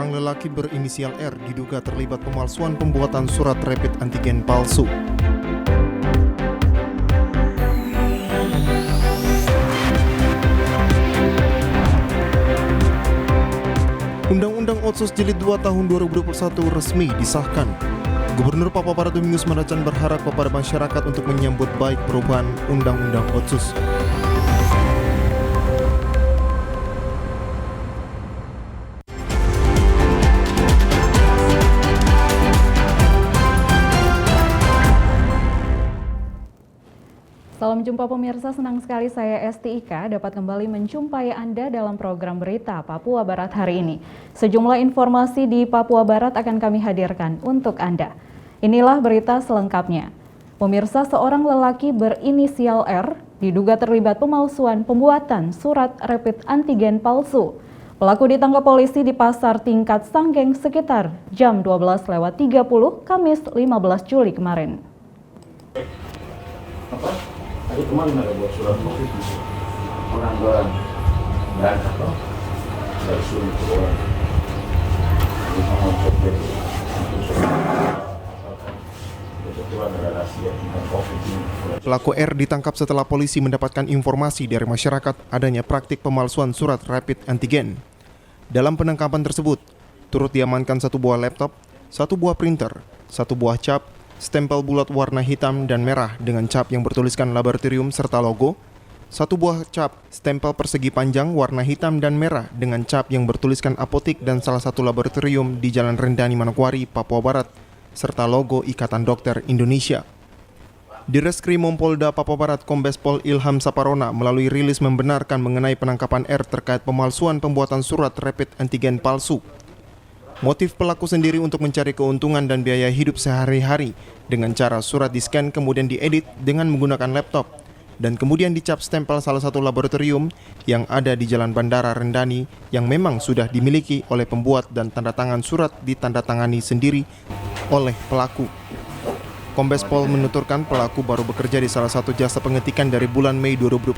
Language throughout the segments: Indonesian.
Seorang lelaki berinisial R diduga terlibat pemalsuan pembuatan surat rapid antigen palsu. Undang-Undang Otsus Jilid 2 tahun 2021 resmi disahkan. Gubernur Papua Barat Domingus Mandacan berharap kepada masyarakat untuk menyambut baik perubahan Undang-Undang Otsus. Salam jumpa pemirsa, senang sekali saya Esti Ika dapat kembali menjumpai Anda dalam program berita Papua Barat hari ini. Sejumlah informasi di Papua Barat akan kami hadirkan untuk Anda. Inilah berita selengkapnya. Pemirsa, seorang lelaki berinisial R diduga terlibat pemalsuan pembuatan surat rapid antigen palsu. Pelaku ditangkap polisi di Pasar Tingkat Sanggeng sekitar jam 12.30 Kamis 15 Juli kemarin. Tadi kemarin ada buat surat COVID orang berangkat loh dari surat ke orang di nomor COVID Pelaku R ditangkap setelah polisi mendapatkan informasi dari masyarakat adanya praktik pemalsuan surat rapid antigen. Dalam penangkapan tersebut, turut diamankan satu buah laptop, satu buah printer, satu buah cap, stempel bulat warna hitam dan merah dengan cap yang bertuliskan laboratorium serta logo, satu buah cap stempel persegi panjang warna hitam dan merah dengan cap yang bertuliskan apotik dan salah satu laboratorium di Jalan Rendani, Manokwari, Papua Barat, serta logo Ikatan Dokter Indonesia. Direskrim Polda Papua Barat Kombes Pol Ilham Saparona melalui rilis membenarkan mengenai penangkapan R terkait pemalsuan pembuatan surat rapid antigen palsu. Motif pelaku sendiri untuk mencari keuntungan dan biaya hidup sehari-hari dengan cara surat di-scan kemudian diedit dengan menggunakan laptop dan kemudian dicap stempel salah satu laboratorium yang ada di Jalan Bandara Rendani yang memang sudah dimiliki oleh pembuat dan tanda tangan surat ditandatangani sendiri oleh pelaku. Kombes Pol menuturkan pelaku baru bekerja di salah satu jasa pengetikan dari bulan Mei 2021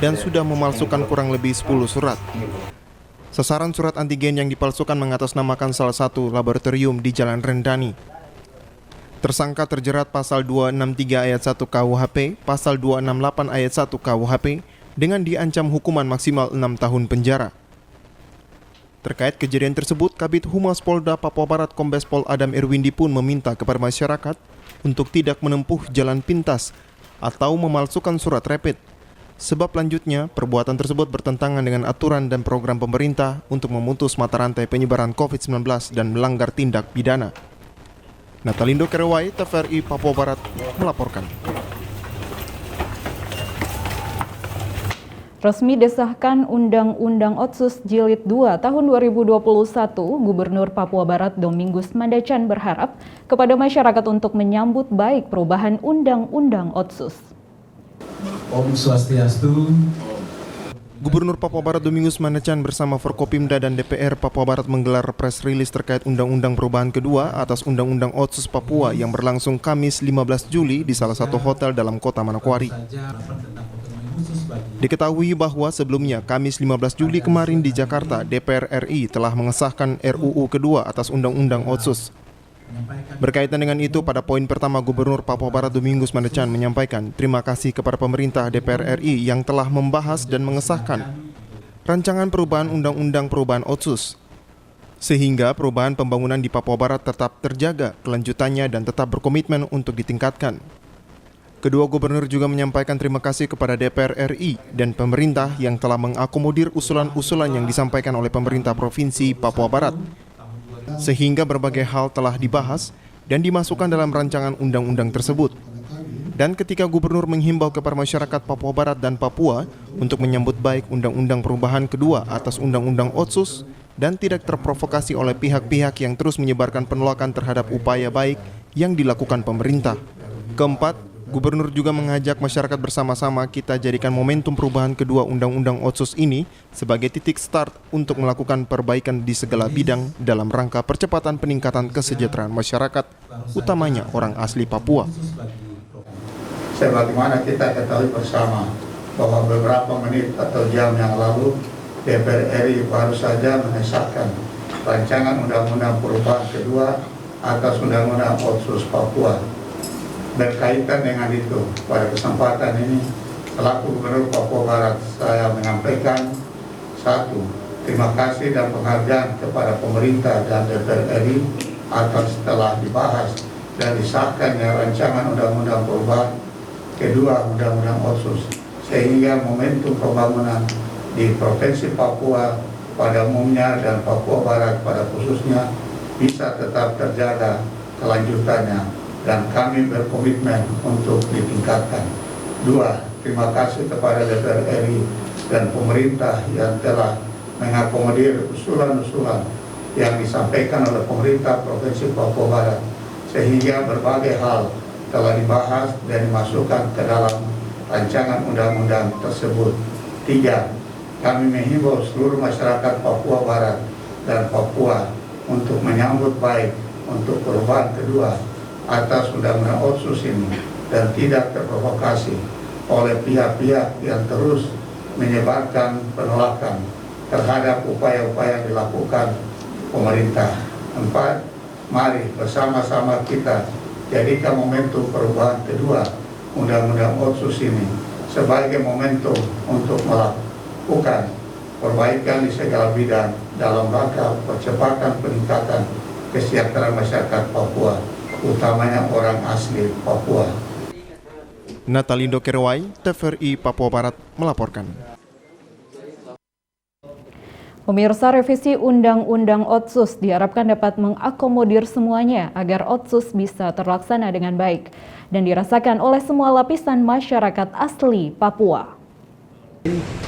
dan sudah memalsukan kurang lebih 10 surat. Sasaran surat antigen yang dipalsukan mengatasnamakan salah satu laboratorium di Jalan Rendani. Tersangka terjerat pasal 263 ayat 1 KUHP, pasal 268 ayat 1 KUHP dengan diancam hukuman maksimal 6 tahun penjara. Terkait kejadian tersebut, Kabid Humas Polda Papua Barat Kombes Pol Adam Irwindi pun meminta kepada masyarakat untuk tidak menempuh jalan pintas atau memalsukan surat rapid. Sebab lanjutnya, perbuatan tersebut bertentangan dengan aturan dan program pemerintah untuk memutus mata rantai penyebaran COVID-19 dan melanggar tindak pidana. Natalindo Kerewai, TVRI Papua Barat, melaporkan. Resmi disahkan Undang-Undang Otsus Jilid 2 tahun 2021, Gubernur Papua Barat Domingus Mandacan berharap kepada masyarakat untuk menyambut baik perubahan Undang-Undang Otsus. Om Swastiastu. Gubernur Papua Barat Domingus Mandacan bersama Forkopimda dan DPR Papua Barat menggelar press release terkait Undang-Undang Perubahan kedua atas Undang-Undang Otsus Papua yang berlangsung Kamis 15 Juli di salah satu hotel dalam kota Manokwari. Diketahui bahwa sebelumnya Kamis 15 Juli kemarin di Jakarta, DPR RI telah mengesahkan RUU kedua atas Undang-Undang Otsus. Berkaitan dengan itu, pada poin pertama Gubernur Papua Barat Domingus Mandacan menyampaikan terima kasih kepada pemerintah DPR RI yang telah membahas dan mengesahkan rancangan perubahan Undang-Undang Perubahan Otsus, sehingga perubahan pembangunan di Papua Barat tetap terjaga kelanjutannya dan tetap berkomitmen untuk ditingkatkan. Kedua gubernur juga menyampaikan terima kasih kepada DPR RI dan pemerintah yang telah mengakomodir usulan-usulan yang disampaikan oleh pemerintah Provinsi Papua Barat, sehingga berbagai hal telah dibahas dan dimasukkan dalam rancangan undang-undang tersebut. Dan ketika gubernur menghimbau kepada masyarakat Papua Barat dan Papua untuk menyambut baik undang-undang perubahan kedua atas undang-undang Otsus dan tidak terprovokasi oleh pihak-pihak yang terus menyebarkan penolakan terhadap upaya baik yang dilakukan pemerintah. Keempat, Gubernur juga mengajak masyarakat bersama-sama kita jadikan momentum perubahan kedua Undang-Undang Otsus ini sebagai titik start untuk melakukan perbaikan di segala bidang dalam rangka percepatan peningkatan kesejahteraan masyarakat, utamanya orang asli Papua. Sebagaimana kita ketahui bersama bahwa beberapa menit atau jam yang lalu DPR RI baru saja mengesahkan rancangan undang-undang perubahan kedua atas undang-undang Otsus Papua. Berkaitan dengan itu, pada kesempatan ini, selaku Gubernur Papua Barat, saya menyampaikan satu, terima kasih dan penghargaan kepada pemerintah dan DPR RI atas telah dibahas dan disahkannya rancangan undang-undang perubahan kedua undang-undang Otsus, sehingga momentum pembangunan di Provinsi Papua pada umumnya dan Papua Barat pada khususnya bisa tetap terjaga kelanjutannya, dan kami berkomitmen untuk ditingkatkan. Dua, terima kasih kepada DPR RI dan pemerintah yang telah mengakomodir usulan-usulan yang disampaikan oleh pemerintah Provinsi Papua Barat, sehingga berbagai hal telah dibahas dan dimasukkan ke dalam rancangan undang-undang tersebut. Tiga, kami menghimbau seluruh masyarakat Papua Barat dan Papua untuk menyambut baik untuk perubahan kedua atas undang-undang Otsus ini dan tidak terprovokasi oleh pihak-pihak yang terus menyebarkan penolakan terhadap upaya-upaya yang dilakukan pemerintah. Empat, mari bersama-sama kita jadikan momentum perubahan kedua undang-undang Otsus ini sebagai momentum untuk melakukan perbaikan di segala bidang dalam rangka percepatan peningkatan kesejahteraan masyarakat Papua, utamanya orang asli Papua. Natalindo Kerwai, TVRI Papua Barat melaporkan. Pemirsa, revisi Undang-Undang Otsus diharapkan dapat mengakomodir semuanya agar Otsus bisa terlaksana dengan baik dan dirasakan oleh semua lapisan masyarakat asli Papua.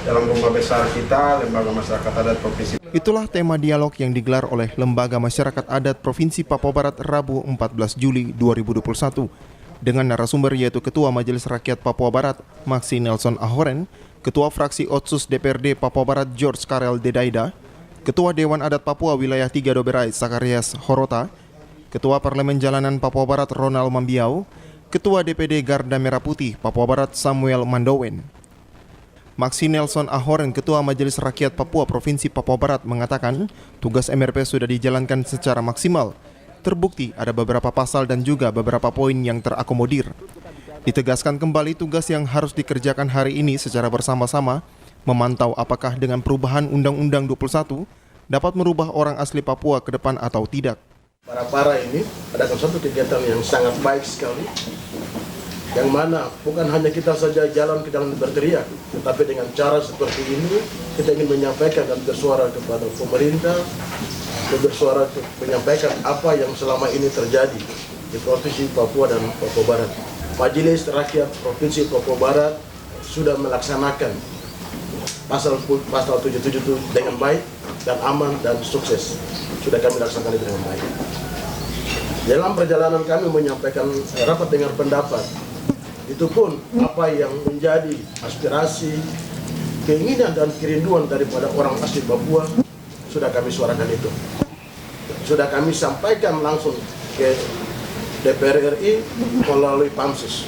Dalam rumah besar kita, Lembaga Masyarakat Adat Provinsi. Itulah tema dialog yang digelar oleh Lembaga Masyarakat Adat Provinsi Papua Barat Rabu 14 Juli 2021 dengan narasumber yaitu Ketua Majelis Rakyat Papua Barat Maksi Nelson Ahoren, Ketua Fraksi Otsus DPRD Papua Barat George Karel Dedaida, Ketua Dewan Adat Papua Wilayah 3 Doberai Sakarias Horota, Ketua Parlemen Jalanan Papua Barat Ronald Mambiau, Ketua DPD Garda Merah Putih Papua Barat Samuel Mandowen. Maksi Nelson Ahoren, Ketua Majelis Rakyat Papua Provinsi Papua Barat mengatakan tugas MRP sudah dijalankan secara maksimal. Terbukti ada beberapa pasal dan juga beberapa poin yang terakomodir. Ditegaskan kembali tugas yang harus dikerjakan hari ini secara bersama-sama, memantau apakah dengan perubahan Undang-Undang 21 dapat merubah orang asli Papua ke depan atau tidak. Para ini ada satu kegiatan yang sangat baik sekali, yang mana bukan hanya kita saja jalan ke jalan berteriak, tetapi dengan cara seperti ini kita ingin menyampaikan dan bersuara kepada pemerintah, dan bersuara menyampaikan apa yang selama ini terjadi di Provinsi Papua dan Papua Barat. Majelis Rakyat Provinsi Papua Barat sudah melaksanakan pasal 77 itu dengan baik dan aman dan sukses. Sudah kami laksanakan itu dengan baik. Dalam perjalanan kami menyampaikan rapat dengar pendapat, itu pun apa yang menjadi aspirasi, keinginan dan kerinduan daripada orang asli Papua sudah kami suarakan itu. Sudah kami sampaikan langsung ke DPR RI melalui Pansus.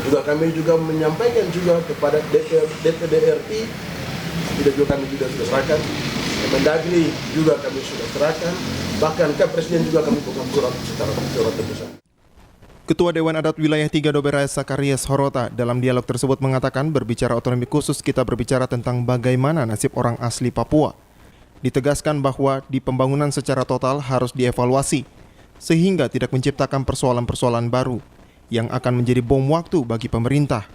Juga kami juga menyampaikan juga kepada DPD RI, kami juga sudah serahkan. Mendagri juga kami sudah serahkan. Bahkan ke Presiden juga kami bukan surat tebusan. Ketua Dewan Adat Wilayah 3 Doberai Sakarias Horota dalam dialog tersebut mengatakan berbicara otonomi khusus kita berbicara tentang bagaimana nasib orang asli Papua. Ditegaskan bahwa di pembangunan secara total harus dievaluasi sehingga tidak menciptakan persoalan-persoalan baru yang akan menjadi bom waktu bagi pemerintah.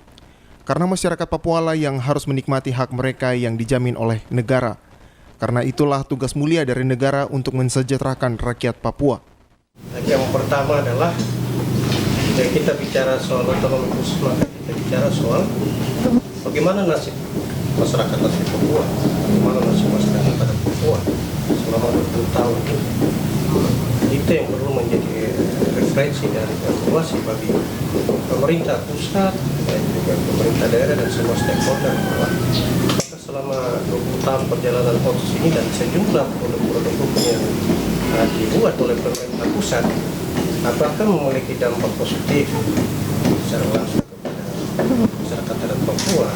Karena masyarakat Papua lah yang harus menikmati hak mereka yang dijamin oleh negara. Karena itulah tugas mulia dari negara untuk mensejahterakan rakyat Papua. Yang pertama adalah jika kita bicara soal otonomi khusus, maka kita bicara soal bagaimana nasib masyarakat asli Papua, bagaimana nasib masyarakat adat Papua selama 20 tahun. Itu yang perlu menjadi referensi dari evaluasi bagi pemerintah pusat dan juga pemerintah daerah dan semua stakeholder. Maka selama 20 tahun perjalanan Otsus ini dan sejumlah produk-produk hukum yang dibuat oleh pemerintah pusat, apakah memiliki dampak positif secara langsung kepada masyarakat adat Papua,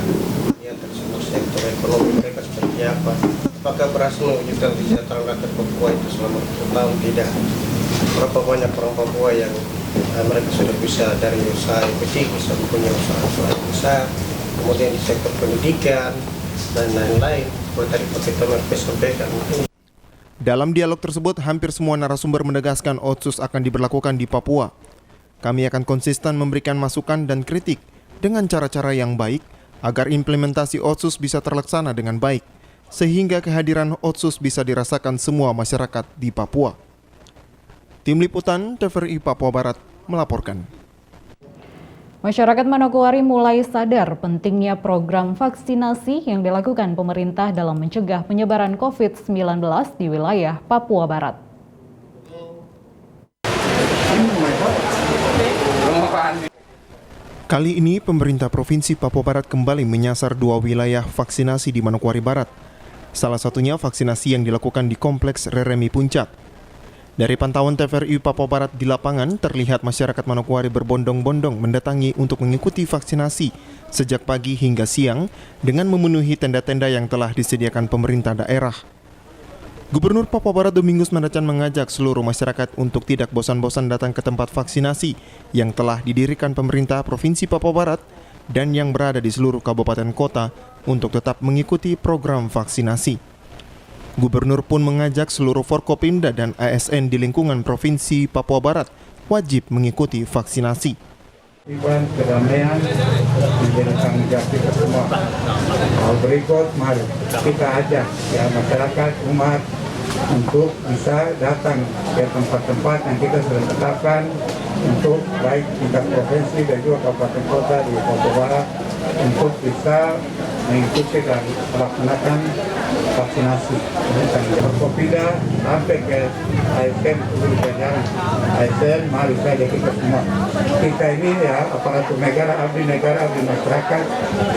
ya dari semua sektor ekonomi mereka seperti apa, apakah berhasil mewujudkan kesejahteraan rakyat Papua itu selama 10 tahun? Tidak. Berapa banyak orang Papua yang mereka sudah bisa dari usaha yang kecil, bisa punya usaha yang besar, kemudian di sektor pendidikan, dan lain-lain. Seperti tadi Pak Ketua Merpes sampaikan. Dalam dialog tersebut, hampir semua narasumber menegaskan Otsus akan diberlakukan di Papua. Kami akan konsisten memberikan masukan dan kritik dengan cara-cara yang baik agar implementasi Otsus bisa terlaksana dengan baik, sehingga kehadiran Otsus bisa dirasakan semua masyarakat di Papua. Tim Liputan TVRI Papua Barat melaporkan. Masyarakat Manokwari mulai sadar pentingnya program vaksinasi yang dilakukan pemerintah dalam mencegah penyebaran COVID-19 di wilayah Papua Barat. Kali ini pemerintah Provinsi Papua Barat kembali menyasar 2 wilayah vaksinasi di Manokwari Barat. Salah satunya vaksinasi yang dilakukan di Kompleks Reremi Puncak. Dari pantauan TVRI Papua Barat di lapangan, terlihat masyarakat Manokwari berbondong-bondong mendatangi untuk mengikuti vaksinasi sejak pagi hingga siang dengan memenuhi tenda-tenda yang telah disediakan pemerintah daerah. Gubernur Papua Barat Domingus Mandacan mengajak seluruh masyarakat untuk tidak bosan-bosan datang ke tempat vaksinasi yang telah didirikan pemerintah Provinsi Papua Barat dan yang berada di seluruh kabupaten kota untuk tetap mengikuti program vaksinasi. Gubernur pun mengajak seluruh Forkopimda dan ASN di lingkungan Provinsi Papua Barat wajib mengikuti vaksinasi. Iban kedamaian menjadi tanggung jawab kita semua. Hal berikut, mari kita ajak ya masyarakat umat untuk bisa datang ke tempat-tempat yang kita sudah tetapkan untuk baik tingkat provinsi dan juga kabupaten kota di Papua Barat untuk bisa mengikuti dan melaksanakan vaksinasi. Forkopimda sampai ke ASN seluruh jajaran. ASN mari saja kita semua. Kita ini ya aparatur negara, abdi masyarakat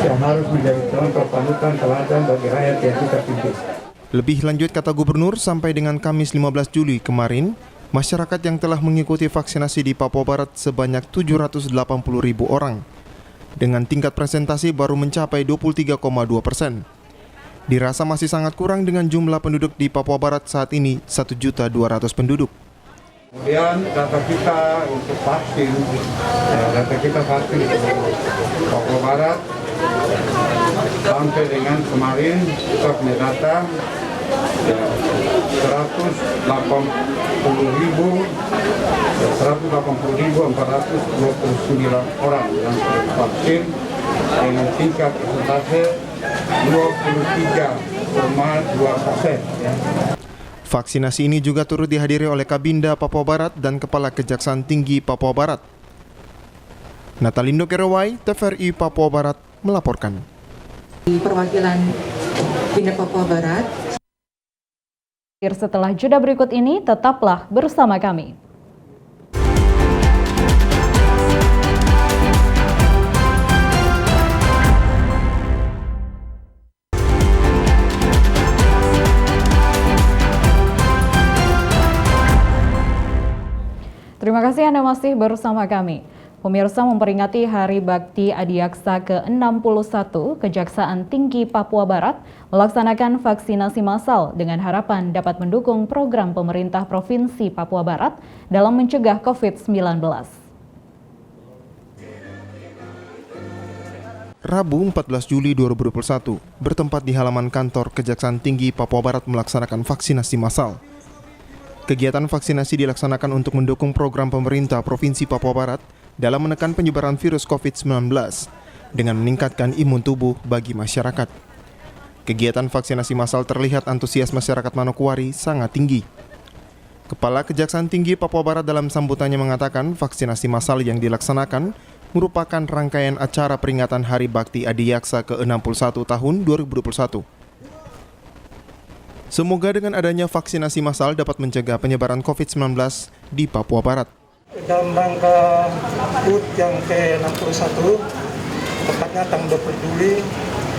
yang harus menjadi contoh panutan teladan bagi rakyat yang kita pimpin. Lebih lanjut kata Gubernur, sampai dengan Kamis 15 Juli kemarin, masyarakat yang telah mengikuti vaksinasi di Papua Barat sebanyak 780.000 orang. Dengan tingkat presentasi baru mencapai 23,2%. Dirasa masih sangat kurang dengan jumlah penduduk di Papua Barat saat ini 1.200.000 penduduk. Kemudian data kita untuk vaksin, data kita vaksin di Papua Barat sampai dengan kemarin kita punya data 180.429 orang yang vaksin dengan tingkat persentase 23,2%. Ya. Vaksinasi ini juga turut dihadiri oleh Kabinda Papua Barat dan Kepala Kejaksaan Tinggi Papua Barat. Natalindo Kerewai, TVRI Papua Barat melaporkan. Perwakilan Kabinda Papua Barat. Setelah jeda berikut ini, tetaplah bersama kami. Terima kasih Anda masih bersama kami. Pemirsa, memperingati Hari Bakti Adiaksa ke-61, Kejaksaan Tinggi Papua Barat melaksanakan vaksinasi massal dengan harapan dapat mendukung program pemerintah Provinsi Papua Barat dalam mencegah COVID-19. Rabu 14 Juli 2021, bertempat di halaman kantor Kejaksaan Tinggi Papua Barat melaksanakan vaksinasi massal. Kegiatan vaksinasi dilaksanakan untuk mendukung program pemerintah Provinsi Papua Barat dalam menekan penyebaran virus COVID-19 dengan meningkatkan imun tubuh bagi masyarakat. Kegiatan vaksinasi massal terlihat antusias masyarakat Manokwari sangat tinggi. Kepala Kejaksaan Tinggi Papua Barat dalam sambutannya mengatakan vaksinasi massal yang dilaksanakan merupakan rangkaian acara peringatan Hari Bakti Adiaksa ke-61 tahun 2021. Semoga dengan adanya vaksinasi massal dapat mencegah penyebaran COVID-19 di Papua Barat. Dalam rangka HUT yang ke-61, tepatnya tanggal 20 Juli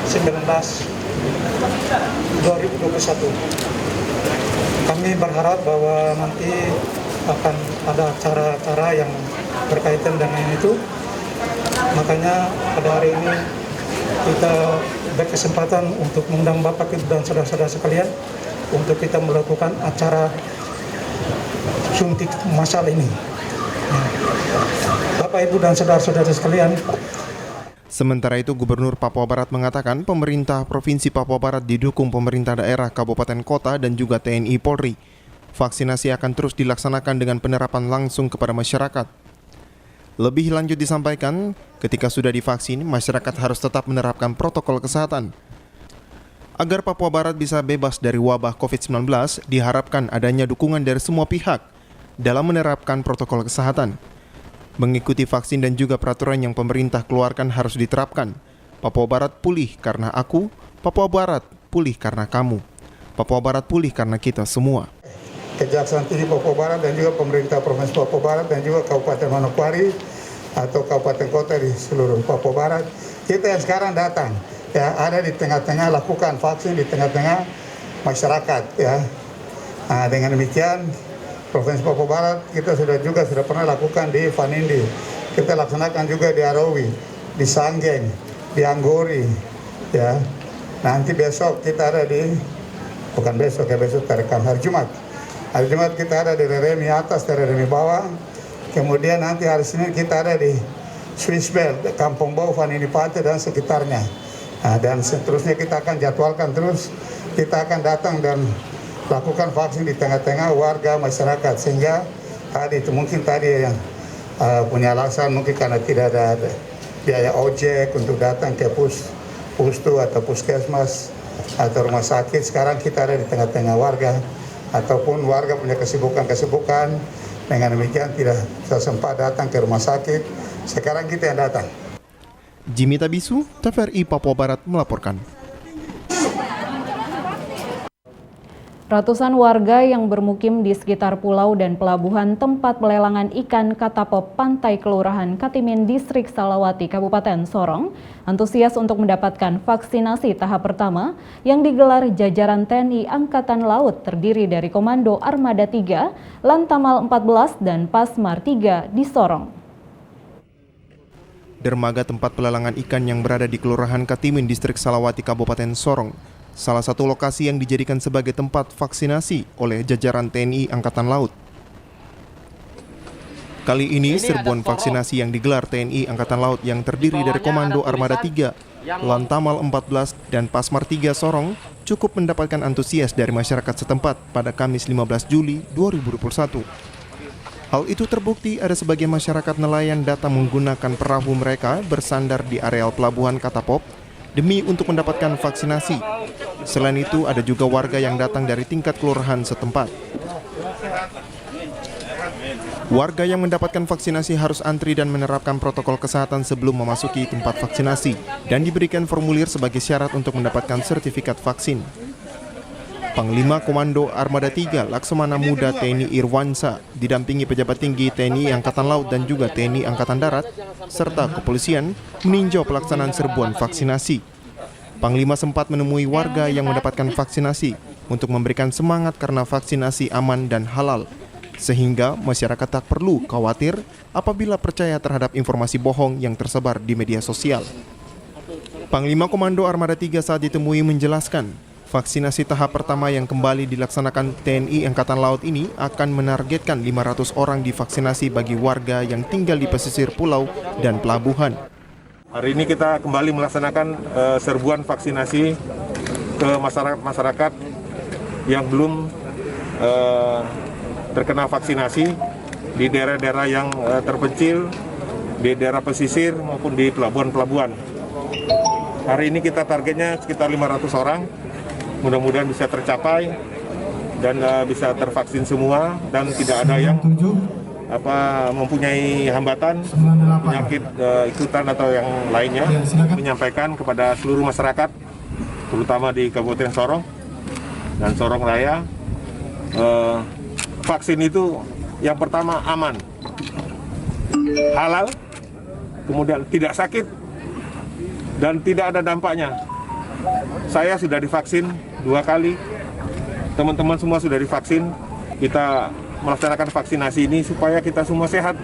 2021. Kami berharap bahwa nanti akan ada cara-cara yang berkaitan dengan itu. Makanya pada hari ini kita berkesempatan untuk mengundang Bapak Ibu dan saudara-saudara sekalian untuk kita melakukan acara suntik massal ini. Bapak Ibu dan saudara-saudara sekalian. Sementara itu, Gubernur Papua Barat mengatakan pemerintah Provinsi Papua Barat didukung pemerintah daerah, kabupaten kota, dan juga TNI Polri. Vaksinasi akan terus dilaksanakan dengan penerapan langsung kepada masyarakat. Lebih lanjut disampaikan, ketika sudah divaksin, masyarakat harus tetap menerapkan protokol kesehatan. Agar Papua Barat bisa bebas dari wabah COVID-19, diharapkan adanya dukungan dari semua pihak dalam menerapkan protokol kesehatan. Mengikuti vaksin dan juga peraturan yang pemerintah keluarkan harus diterapkan. Papua Barat pulih karena aku, Papua Barat pulih karena kamu, Papua Barat pulih karena kita semua. Kejaksaan Tinggi Papua Barat dan juga pemerintah Provinsi Papua Barat dan juga Kabupaten Manokwari atau kabupaten kota di seluruh Papua Barat, kita yang sekarang datang ya ada di tengah-tengah lakukan vaksin di tengah-tengah masyarakat ya. Nah, dengan demikian Provinsi Papua Barat kita sudah pernah lakukan di Vanindi, kita laksanakan juga di Arawi, di Sanggeng, di Anggori ya. Nanti besok kita ada di besok tarekan hari Jumat. Hari Jumat kita ada di Reremi atas, di Reremi bawah. Kemudian nanti hari Senin kita ada di Swiss Bell, Kampung Bau, Vanini Pate dan sekitarnya. Nah, dan seterusnya kita akan jadwalkan terus. Kita akan datang dan lakukan vaksin di tengah-tengah warga masyarakat. Sehingga tadi itu mungkin tadi yang punya alasan mungkin karena tidak ada biaya ojek untuk datang ke pustu atau puskesmas atau rumah sakit. Sekarang kita ada di tengah-tengah warga. Ataupun warga punya kesibukan, dengan demikian tidak sempat datang ke rumah sakit. Sekarang kita yang datang. Jimmy Tabisu, TVRI Papua Barat melaporkan. Ratusan warga yang bermukim di sekitar pulau dan pelabuhan tempat pelelangan ikan Katapop Pantai Kelurahan Katimin Distrik Salawati Kabupaten Sorong antusias untuk mendapatkan vaksinasi tahap pertama yang digelar jajaran TNI Angkatan Laut terdiri dari Komando Armada 3, Lantamal 14 dan Pasmar 3 di Sorong. Dermaga tempat pelelangan ikan yang berada di Kelurahan Katimin Distrik Salawati Kabupaten Sorong salah satu lokasi yang dijadikan sebagai tempat vaksinasi oleh jajaran TNI Angkatan Laut. Kali ini serbuan vaksinasi yang digelar TNI Angkatan Laut yang terdiri dari Komando Armada 3, Lantamal 14, dan Pasmar 3 Sorong cukup mendapatkan antusias dari masyarakat setempat pada Kamis 15 Juli 2021. Hal itu terbukti ada sebagian masyarakat nelayan datang menggunakan perahu mereka bersandar di areal pelabuhan Katapop demi untuk mendapatkan vaksinasi. Selain itu, ada juga warga yang datang dari tingkat kelurahan setempat. Warga yang mendapatkan vaksinasi harus antri dan menerapkan protokol kesehatan sebelum memasuki tempat vaksinasi dan diberikan formulir sebagai syarat untuk mendapatkan sertifikat vaksin. Panglima Komando Armada 3 Laksamana Muda TNI Irwansa didampingi pejabat tinggi TNI Angkatan Laut dan juga TNI Angkatan Darat serta kepolisian meninjau pelaksanaan serbuan vaksinasi. Panglima sempat menemui warga yang mendapatkan vaksinasi untuk memberikan semangat karena vaksinasi aman dan halal, sehingga masyarakat tak perlu khawatir apabila percaya terhadap informasi bohong yang tersebar di media sosial. Panglima Komando Armada 3 saat ditemui menjelaskan, vaksinasi tahap pertama yang kembali dilaksanakan TNI Angkatan Laut ini akan menargetkan 500 orang divaksinasi bagi warga yang tinggal di pesisir pulau dan pelabuhan. Hari ini kita kembali melaksanakan serbuan vaksinasi ke masyarakat yang belum terkena vaksinasi di daerah-daerah yang terpencil, di daerah pesisir maupun di pelabuhan-pelabuhan. Hari ini kita targetnya sekitar 500 orang, mudah-mudahan bisa tercapai dan bisa tervaksin semua dan tidak ada yang mempunyai hambatan, penyakit ikutan atau yang lainnya. Menyampaikan kepada seluruh masyarakat, terutama di Kabupaten Sorong dan Sorong Raya, vaksin itu yang pertama aman, halal, kemudian tidak sakit, dan tidak ada dampaknya. Saya sudah divaksin 2 kali, teman-teman semua sudah divaksin. Kita melaksanakan vaksinasi ini supaya kita semua sehat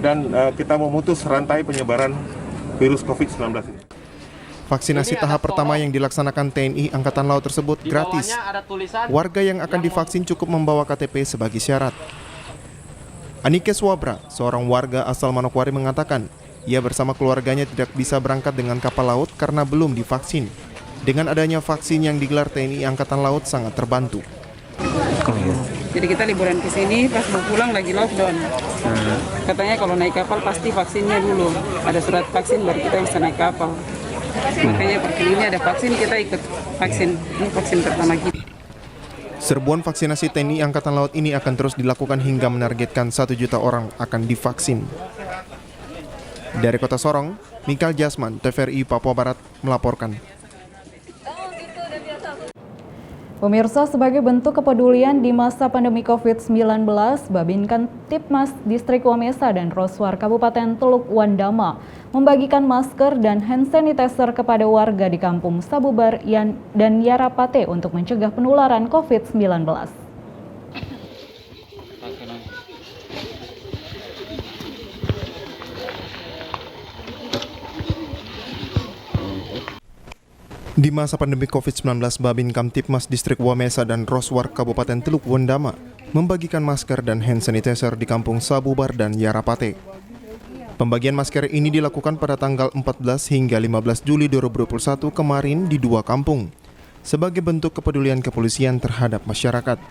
dan kita memutus rantai penyebaran virus COVID-19 ini. Vaksinasi tahap pertama yang dilaksanakan TNI Angkatan Laut tersebut gratis. Warga yang akan divaksin cukup membawa KTP sebagai syarat. Anike Swabra, seorang warga asal Manokwari mengatakan, ia bersama keluarganya tidak bisa berangkat dengan kapal laut karena belum divaksin. Dengan adanya vaksin yang digelar TNI Angkatan Laut sangat terbantu. Jadi kita liburan ke sini, pas mau pulang lagi lockdown. Katanya kalau naik kapal pasti vaksinnya dulu. Ada surat vaksin baru kita bisa naik kapal. Makanya perkali ini ada vaksin, kita ikut vaksin. Ini vaksin pertama kita. Serbuan vaksinasi TNI Angkatan Laut ini akan terus dilakukan hingga menargetkan 1 juta orang akan divaksin. Dari Kota Sorong, Mikael Jasman, TVRI Papua Barat melaporkan. Pemirsa, sebagai bentuk kepedulian di masa pandemi COVID-19, Babin Kamtibmas Distrik Wamesa dan Roswar Kabupaten Teluk Wandama membagikan masker dan hand sanitizer kepada warga di Kampung Sabubar dan Yarapate untuk mencegah penularan COVID-19. Di masa pandemi COVID-19, Babin Kamtibmas Distrik Wamesa dan Roswar Kabupaten Teluk Wandama membagikan masker dan hand sanitizer di Kampung Sabubar dan Yarapate. Pembagian masker ini dilakukan pada tanggal 14 hingga 15 Juli 2021 kemarin di 2 kampung, sebagai bentuk kepedulian kepolisian terhadap masyarakat.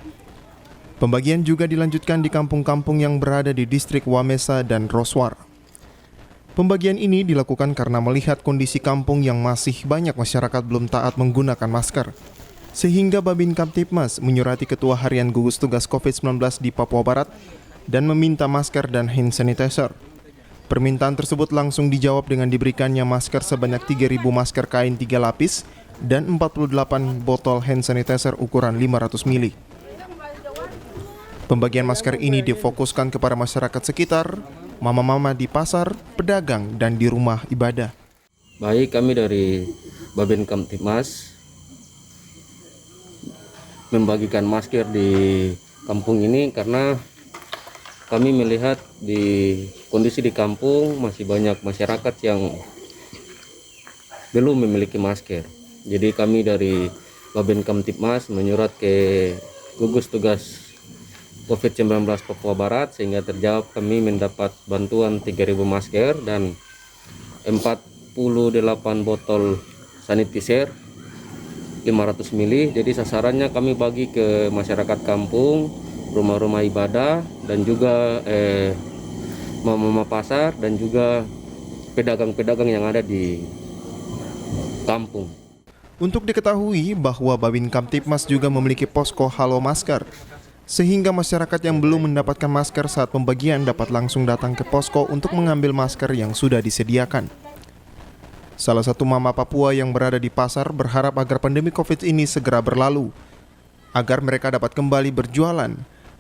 Pembagian juga dilanjutkan di kampung-kampung yang berada di Distrik Wamesa dan Roswar. Pembagian ini dilakukan karena melihat kondisi kampung yang masih banyak masyarakat belum taat menggunakan masker. Sehingga Babin Kamtibmas menyurati Ketua Harian Gugus Tugas COVID-19 di Papua Barat dan meminta masker dan hand sanitizer. Permintaan tersebut langsung dijawab dengan diberikannya masker sebanyak 3.000 masker kain 3 lapis dan 48 botol hand sanitizer ukuran 500 ml. Pembagian masker ini difokuskan kepada masyarakat sekitar, mama-mama di pasar, pedagang, dan di rumah ibadah. Baik, kami dari Babin Kamtibmas membagikan masker di kampung ini karena kami melihat di kondisi di kampung masih banyak masyarakat yang belum memiliki masker. Jadi kami dari Babin Kamtibmas menyurat ke Gugus Tugas COVID-19 Papua Barat sehingga terjawab kami mendapat bantuan 3.000 masker dan 48 botol sanitizer 500 ml. Jadi sasarannya kami bagi ke masyarakat kampung, rumah-rumah ibadah dan juga mama-mama pasar dan juga pedagang-pedagang yang ada di kampung. Untuk diketahui bahwa Babin Kamtibmas juga memiliki posko Halo Masker, sehingga masyarakat yang belum mendapatkan masker saat pembagian dapat langsung datang ke posko untuk mengambil masker yang sudah disediakan. Salah satu mama Papua yang berada di pasar berharap agar pandemi COVID ini segera berlalu, agar mereka dapat kembali berjualan,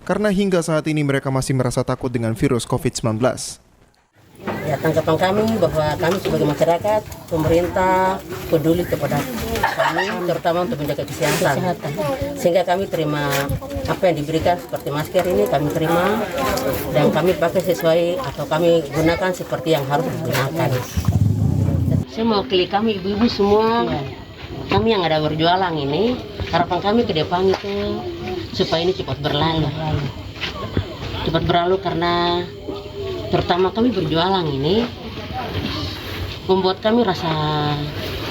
karena hingga saat ini mereka masih merasa takut dengan virus COVID-19. Ya, tanggapan kami bahwa kami sebagai masyarakat, pemerintah peduli kepada kami, terutama untuk menjaga kesehatan. Sehingga kami terima apa yang diberikan seperti masker ini, kami terima dan kami pakai sesuai atau kami gunakan seperti yang harus digunakan. Saya mewakili kami ibu-ibu semua, kami yang ada berjualan ini, harapan kami ke depan itu supaya ini cepat berlalu. Cepat berlalu karena terutama kami berjualan ini membuat kami rasa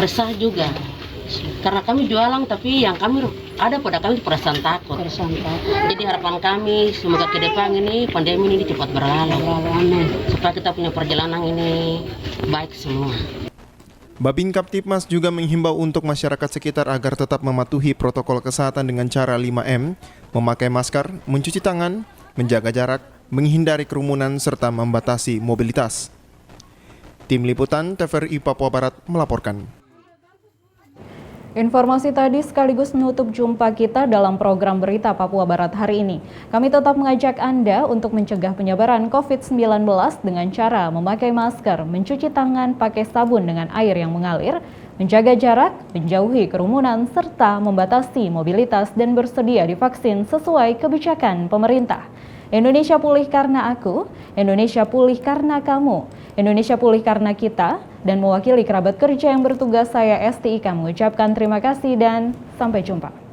resah juga. Karena kami jualan tapi yang kami ada pada kami perasaan takut. Jadi harapan kami semoga ke depan ini pandemi ini cepat berlalu. Supaya kita punya perjalanan ini baik semua. Babin Kamtibmas juga menghimbau untuk masyarakat sekitar agar tetap mematuhi protokol kesehatan dengan cara 5M, memakai masker, mencuci tangan, menjaga jarak, menghindari kerumunan, serta membatasi mobilitas. Tim Liputan TVRI Papua Barat melaporkan. Informasi tadi sekaligus menutup jumpa kita dalam program Berita Papua Barat hari ini. Kami tetap mengajak Anda untuk mencegah penyebaran COVID-19 dengan cara memakai masker, mencuci tangan pakai sabun dengan air yang mengalir, menjaga jarak, menjauhi kerumunan, serta membatasi mobilitas dan bersedia divaksin sesuai kebijakan pemerintah. Indonesia pulih karena aku, Indonesia pulih karena kamu, Indonesia pulih karena kita, Dan mewakili kerabat kerja yang bertugas, saya STIK mengucapkan terima kasih dan sampai jumpa.